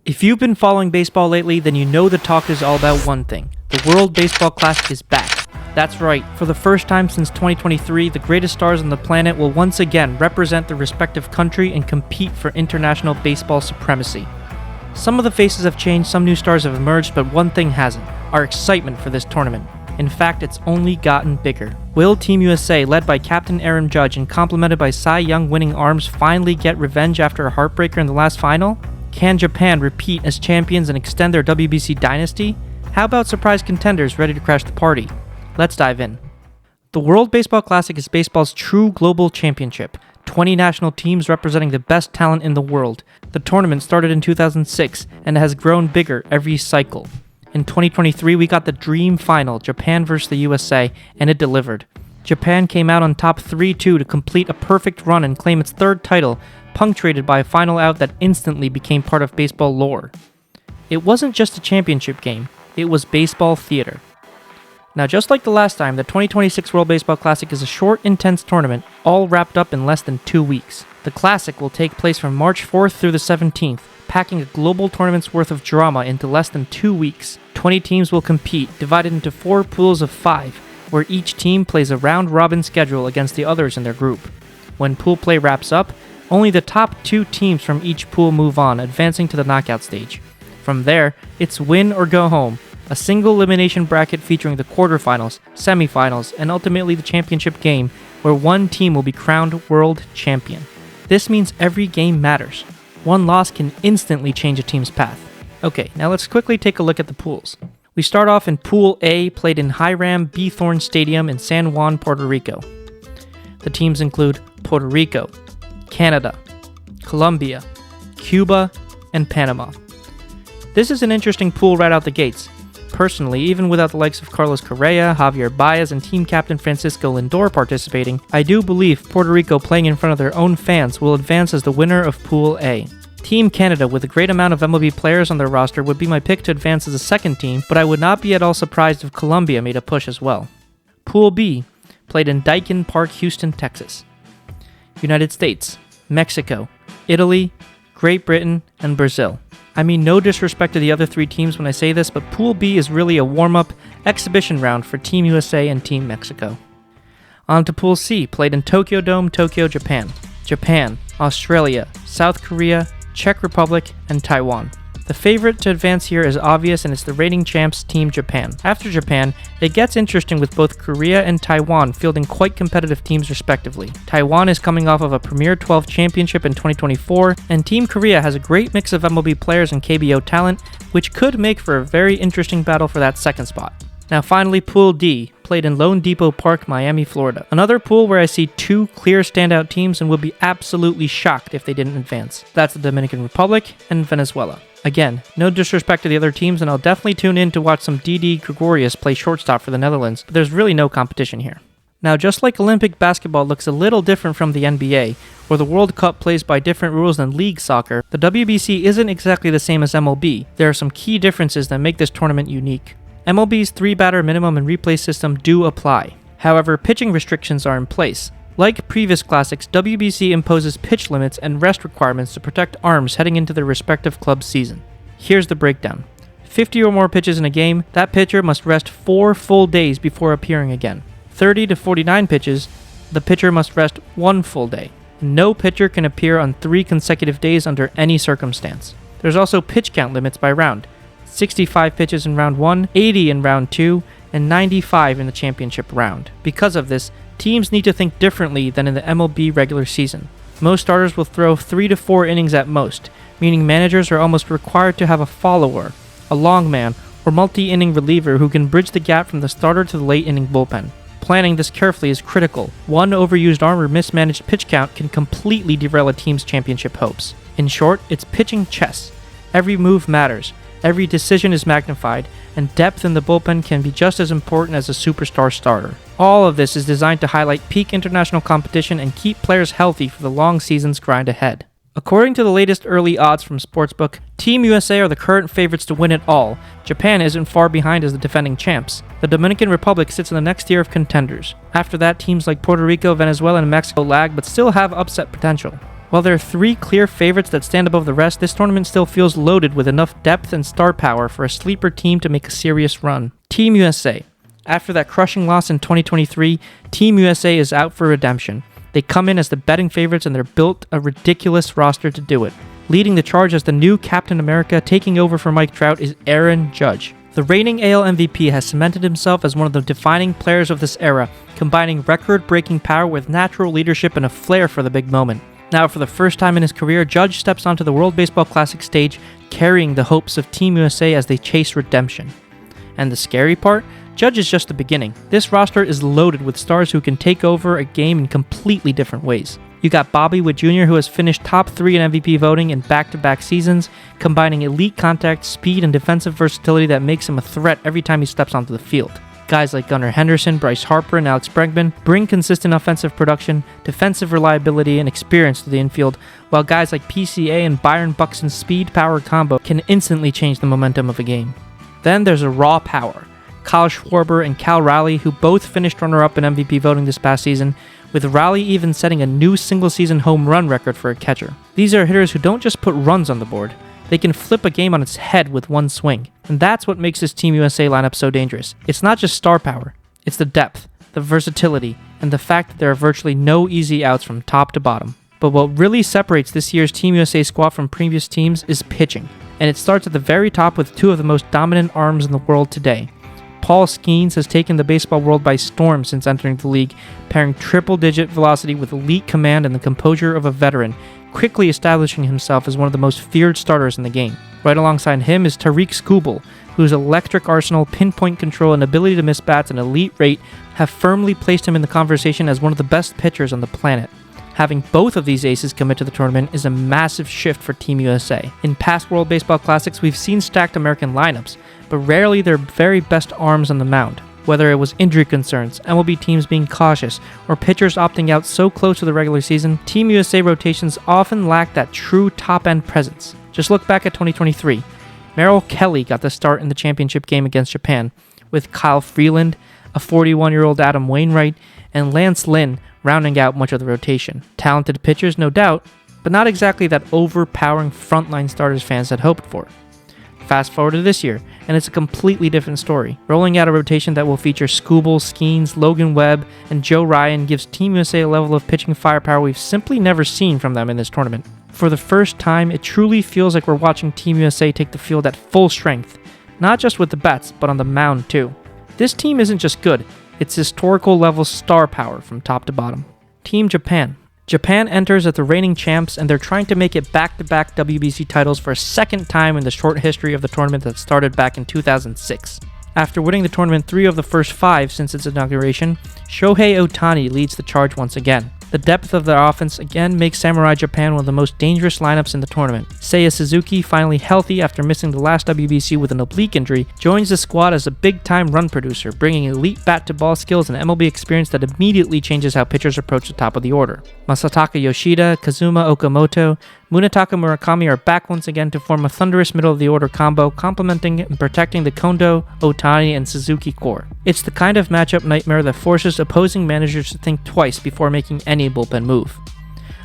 If you've been following baseball lately, then you know the talk is all about one thing. The World Baseball Classic is back. That's right, for the first time since 2023, the greatest stars on the planet will once again represent their respective country and compete for international baseball supremacy. Some of the faces have changed, some new stars have emerged, but one thing hasn't: our excitement for this tournament. In fact, it's only gotten bigger. Will Team USA, led by Captain Aaron Judge and complemented by Cy Young winning arms, finally get revenge after a heartbreaker in the last final? Can Japan repeat as champions and extend their WBC dynasty? How about surprise contenders ready to crash the party? Let's dive in. The World Baseball Classic is baseball's true global championship. 20 national teams representing the best talent in the world. The tournament started in 2006 and has grown bigger every cycle. In 2023, we got the dream final, Japan versus the USA, and it delivered. Japan came out on top 3-2 to complete a perfect run and claim its third title, punctuated by a final out that instantly became part of baseball lore. It wasn't just a championship game, it was baseball theater. Now, just like the last time, the 2026 World Baseball Classic is a short, intense tournament, all wrapped up in less than 2 weeks. The Classic will take place from March 4th through the 17th, packing a global tournament's worth of drama into less than 2 weeks. 20 teams will compete, divided into 4 pools of 5, where each team plays a round-robin schedule against the others in their group. When pool play wraps up, only the top 2 teams from each pool move on, advancing to the knockout stage. From there, it's win or go home, a single-elimination bracket featuring the quarterfinals, semifinals, and ultimately the championship game, where one team will be crowned world champion. This means every game matters. One loss can instantly change a team's path. Okay, now let's quickly take a look at the pools. We start off in Pool A, played in Hiram B. Thorne Stadium in San Juan, Puerto Rico. The teams include Puerto Rico, Canada, Colombia, Cuba, and Panama. This is an interesting pool right out the gates. Personally, even without the likes of Carlos Correa, Javier Baez, and team captain Francisco Lindor participating, I do believe Puerto Rico playing in front of their own fans will advance as the winner of Pool A. Team Canada, with a great amount of MLB players on their roster, would be my pick to advance as a second team, but I would not be at all surprised if Colombia made a push as well. Pool B, played in Daikin Park, Houston, Texas. United States, Mexico, Italy, Great Britain, and Brazil. I mean, no disrespect to the other 3 teams when I say this, but Pool B is really a warm-up exhibition round for Team USA and Team Mexico. On to Pool C, played in Tokyo Dome, Tokyo, Japan. Japan, Australia, South Korea, Czech Republic, and Taiwan. The favorite to advance here is obvious, and it's the reigning champs Team Japan. After Japan, it gets interesting with both Korea and Taiwan fielding quite competitive teams respectively. Taiwan is coming off of a Premier 12 championship in 2024, and Team Korea has a great mix of MLB players and KBO talent, which could make for a very interesting battle for that second spot. Now finally, Pool D, played in Lone Depot Park, Miami, Florida. Another pool where I see 2 clear standout teams and would be absolutely shocked if they didn't advance. That's the Dominican Republic and Venezuela. Again, no disrespect to the other teams, and I'll definitely tune in to watch some Didi Gregorius play shortstop for the Netherlands, but there's really no competition here. Now, just like Olympic basketball looks a little different from the NBA, where the World Cup plays by different rules than league soccer, the WBC isn't exactly the same as MLB. There are some key differences that make this tournament unique. MLB's 3-batter minimum and replay system do apply. However, pitching restrictions are in place. Like previous classics, WBC imposes pitch limits and rest requirements to protect arms heading into their respective club's season. Here's the breakdown. 50 or more pitches in a game, that pitcher must rest 4 full days before appearing again. 30 to 49 pitches, the pitcher must rest 1 full day. No pitcher can appear on 3 consecutive days under any circumstance. There's also pitch count limits by round. 65 pitches in round 1, 80 in round 2, and 95 in the championship round. Because of this, teams need to think differently than in the MLB regular season. Most starters will throw 3 to 4 innings at most, meaning managers are almost required to have a follower, a long man, or multi-inning reliever who can bridge the gap from the starter to the late inning bullpen. Planning this carefully is critical. One overused arm or mismanaged pitch count can completely derail a team's championship hopes. In short, it's pitching chess. Every move matters. Every decision is magnified, and depth in the bullpen can be just as important as a superstar starter. All of this is designed to highlight peak international competition and keep players healthy for the long season's grind ahead. According to the latest early odds from Sportsbook, Team USA are the current favorites to win it all. Japan isn't far behind as the defending champs. The Dominican Republic sits in the next tier of contenders. After that, teams like Puerto Rico, Venezuela, and Mexico lag but still have upset potential. While there are 3 clear favorites that stand above the rest, this tournament still feels loaded with enough depth and star power for a sleeper team to make a serious run. Team USA. After that crushing loss in 2023, Team USA is out for redemption. They come in as the betting favorites and they're built a ridiculous roster to do it. Leading the charge as the new Captain America, taking over for Mike Trout, is Aaron Judge. The reigning AL MVP has cemented himself as one of the defining players of this era, combining record-breaking power with natural leadership and a flair for the big moment. Now, for the first time in his career, Judge steps onto the World Baseball Classic stage, carrying the hopes of Team USA as they chase redemption. And the scary part? Judge is just the beginning. This roster is loaded with stars who can take over a game in completely different ways. You got Bobby Witt Jr., who has finished top 3 in MVP voting in back-to-back seasons, combining elite contact, speed, and defensive versatility that makes him a threat every time he steps onto the field. Guys like Gunnar Henderson, Bryce Harper, and Alex Bregman bring consistent offensive production, defensive reliability, and experience to the infield, while guys like PCA and Byron Buxton's speed-power combo can instantly change the momentum of a game. Then there's a raw power. Kyle Schwarber and Cal Raleigh, who both finished runner-up in MVP voting this past season, with Raleigh even setting a new single-season home run record for a catcher. These are hitters who don't just put runs on the board, they can flip a game on its head with one swing. And that's what makes this Team USA lineup so dangerous. It's not just star power, it's the depth, the versatility, and the fact that there are virtually no easy outs from top to bottom. But what really separates this year's Team USA squad from previous teams is pitching. And it starts at the very top with 2 of the most dominant arms in the world today. Paul Skeens has taken the baseball world by storm since entering the league, pairing triple-digit velocity with elite command and the composure of a veteran, quickly establishing himself as one of the most feared starters in the game. Right alongside him is Tariq Skubal, whose electric arsenal, pinpoint control, and ability to miss bats at an elite rate have firmly placed him in the conversation as one of the best pitchers on the planet. Having both of these aces commit to the tournament is a massive shift for Team USA. In past World Baseball Classics, we've seen stacked American lineups, but rarely their very best arms on the mound. Whether it was injury concerns, MLB teams being cautious, or pitchers opting out so close to the regular season, Team USA rotations often lack that true top-end presence. Just look back at 2023. Merrill Kelly got the start in the championship game against Japan, with Kyle Freeland, a 41-year-old Adam Wainwright, and Lance Lynn rounding out much of the rotation. Talented pitchers, no doubt, but not exactly that overpowering frontline starters fans had hoped for. Fast forward to this year, and it's a completely different story. Rolling out a rotation that will feature Skubal, Skeens, Logan Webb, and Joe Ryan gives Team USA a level of pitching firepower we've simply never seen from them in this tournament. For the first time, it truly feels like we're watching Team USA take the field at full strength, not just with the bats, but on the mound too. This team isn't just good, it's historical level star power from top to bottom. Team Japan. Japan enters as the reigning champs, and they're trying to make it back-to-back WBC titles for a second time in the short history of the tournament that started back in 2006. After winning the tournament 3 of the first 5 since its inauguration, Shohei Ohtani leads the charge once again. The depth of their offense again makes Samurai Japan one of the most dangerous lineups in the tournament. Seiya Suzuki, finally healthy after missing the last WBC with an oblique injury, joins the squad as a big-time run producer, bringing elite bat-to-ball skills and MLB experience that immediately changes how pitchers approach the top of the order. Masataka Yoshida, Kazuma Okamoto, Munetaka Murakami are back once again to form a thunderous middle-of-the-order combo, complementing and protecting the Kondo, Ohtani, and Suzuki core. It's the kind of matchup nightmare that forces opposing managers to think twice before making any bullpen move.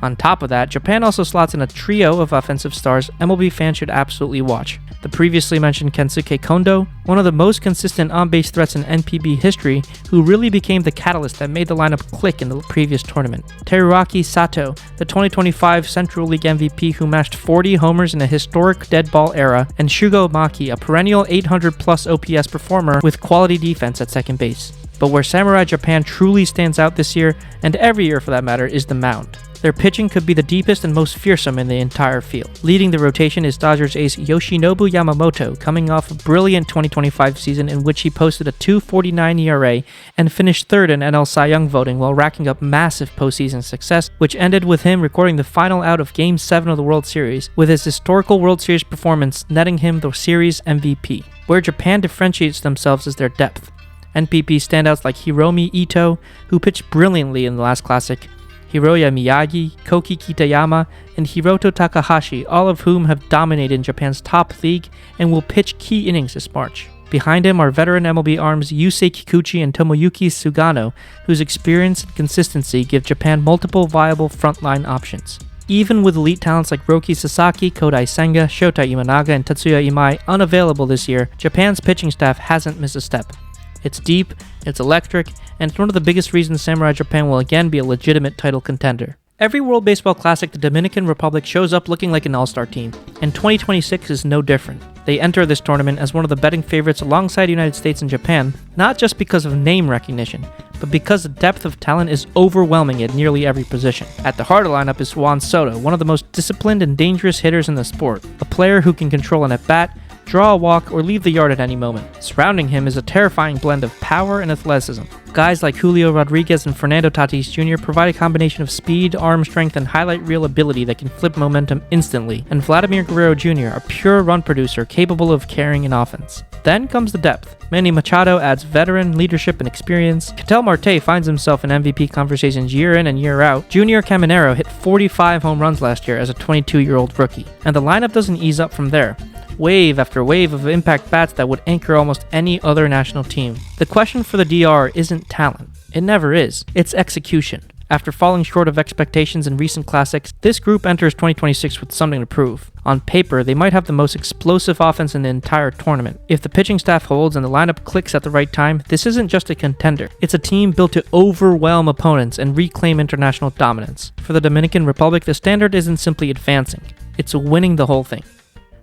On top of that, Japan also slots in a trio of offensive stars MLB fans should absolutely watch. The previously mentioned Kensuke Kondo, one of the most consistent on-base threats in NPB history, who really became the catalyst that made the lineup click in the previous tournament. Teruaki Sato, the 2025 Central League MVP who mashed 40 homers in a historic dead ball era, and Shugo Maki, a perennial 800-plus OPS performer with quality defense at second base. But where Samurai Japan truly stands out this year, and every year for that matter, is the mound. Their pitching could be the deepest and most fearsome in the entire field. Leading the rotation is Dodgers ace Yoshinobu Yamamoto, coming off a brilliant 2025 season in which he posted a 2.49 ERA and finished 3rd in NL Cy Young voting while racking up massive postseason success, which ended with him recording the final out of Game 7 of the World Series, with his historical World Series performance netting him the series MVP. Where Japan differentiates themselves is their depth. NPB standouts like Hiromi Ito, who pitched brilliantly in the last Classic, Hiroya Miyagi, Koki Kitayama, and Hiroto Takahashi, all of whom have dominated in Japan's top league and will pitch key innings this March. Behind him are veteran MLB arms Yusei Kikuchi and Tomoyuki Sugano, whose experience and consistency give Japan multiple viable frontline options. Even with elite talents like Roki Sasaki, Kodai Senga, Shota Imanaga, and Tetsuya Imai unavailable this year, Japan's pitching staff hasn't missed a step. It's deep, it's electric, and it's one of the biggest reasons Samurai Japan will again be a legitimate title contender. Every World Baseball Classic, the Dominican Republic shows up looking like an all-star team, and 2026 is no different. They enter this tournament as one of the betting favorites alongside the United States and Japan, not just because of name recognition, but because the depth of talent is overwhelming at nearly every position. At the heart of the lineup is Juan Soto, one of the most disciplined and dangerous hitters in the sport, a player who can control an at-bat, draw a walk, or leave the yard at any moment. Surrounding him is a terrifying blend of power and athleticism. Guys like Julio Rodriguez and Fernando Tatis Jr. provide a combination of speed, arm strength, and highlight reel ability that can flip momentum instantly, and Vladimir Guerrero Jr., a pure run producer capable of carrying an offense. Then comes the depth. Manny Machado adds veteran leadership and experience. Ketel Marte finds himself in MVP conversations year in and year out. Junior Caminero hit 45 home runs last year as a 22-year-old rookie. And the lineup doesn't ease up from there. Wave after wave of impact bats that would anchor almost any other national team. The question for the DR isn't talent. It never is. It's execution. After falling short of expectations in recent classics, this group enters 2026 with something to prove. On paper, they might have the most explosive offense in the entire tournament. If the pitching staff holds and the lineup clicks at the right time, this isn't just a contender. It's a team built to overwhelm opponents and reclaim international dominance. For the Dominican Republic, the standard isn't simply advancing. It's winning the whole thing.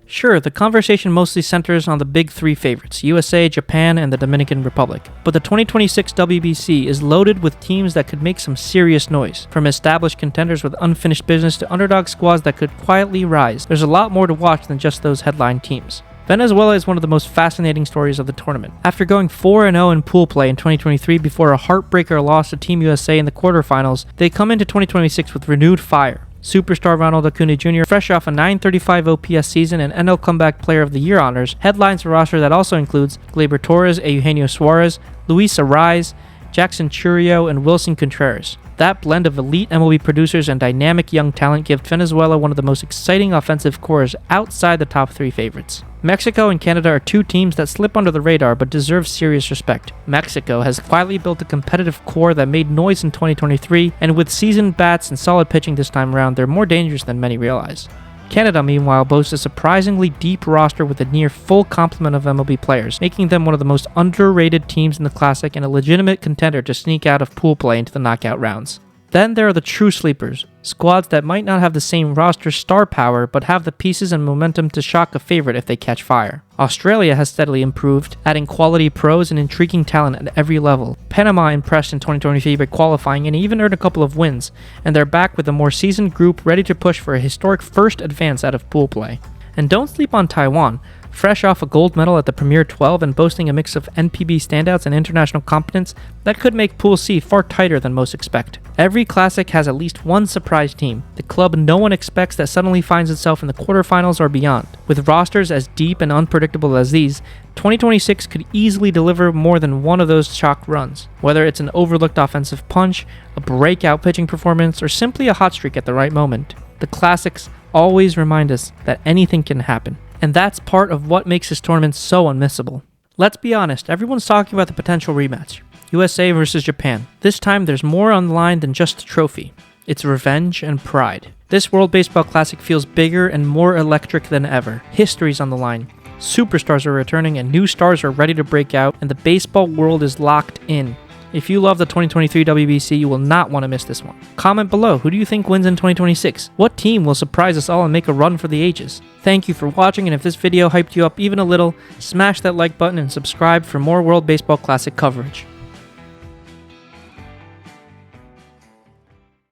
Sure, the conversation mostly centers on the big three favorites, USA, Japan, and the Dominican Republic. But the 2026 WBC is loaded with teams that could make some serious noise. From established contenders with unfinished business to underdog squads that could quietly rise. There's a lot more to watch than just those headline teams. Venezuela is one of the most fascinating stories of the tournament. After going 4-0 in pool play in 2023 before a heartbreaker loss to Team USA in the quarterfinals, they come into 2026 with renewed fire. Superstar Ronald Acuna Jr., fresh off a 935 OPS season and NL Comeback Player of the Year honors, headlines a roster that also includes Gleyber Torres, Eugenio Suarez, Luis Arraez, Jackson Chourio, and Wilson Contreras. That blend of elite MLB producers and dynamic young talent give Venezuela one of the most exciting offensive cores outside the top three favorites. Mexico and Canada are two teams that slip under the radar but deserve serious respect. Mexico has quietly built a competitive core that made noise in 2023, and with seasoned bats and solid pitching this time around, they're more dangerous than many realize. Canada, meanwhile, boasts a surprisingly deep roster with a near full complement of MLB players, making them one of the most underrated teams in the Classic and a legitimate contender to sneak out of pool play into the knockout rounds. Then there are the true sleepers, squads that might not have the same roster star power but have the pieces and momentum to shock a favorite if they catch fire. Australia has steadily improved, adding quality pros and intriguing talent at every level. Panama impressed in 2023 by qualifying and even earned a couple of wins, and they're back with a more seasoned group ready to push for a historic first advance out of pool play. And don't sleep on Taiwan. Fresh off a gold medal at the Premier 12 and boasting a mix of NPB standouts and international competence, that could make Pool C far tighter than most expect. Every Classic has at least one surprise team, the club no one expects that suddenly finds itself in the quarterfinals or beyond. With rosters as deep and unpredictable as these, 2026 could easily deliver more than one of those shock runs. Whether it's an overlooked offensive punch, a breakout pitching performance, or simply a hot streak at the right moment, the Classics always remind us that anything can happen. And that's part of what makes this tournament so unmissable. Let's be honest, everyone's talking about the potential rematch. USA versus Japan. This time there's more on the line than just a trophy. It's revenge and pride. This World Baseball Classic feels bigger and more electric than ever. History's on the line. Superstars are returning and new stars are ready to break out, and the baseball world is locked in. If you love the 2023 WBC, you will not want to miss this one. Comment below, who do you think wins in 2026? What team will surprise us all and make a run for the ages? Thank you for watching, and if this video hyped you up even a little, smash that like button and subscribe for more World Baseball Classic coverage.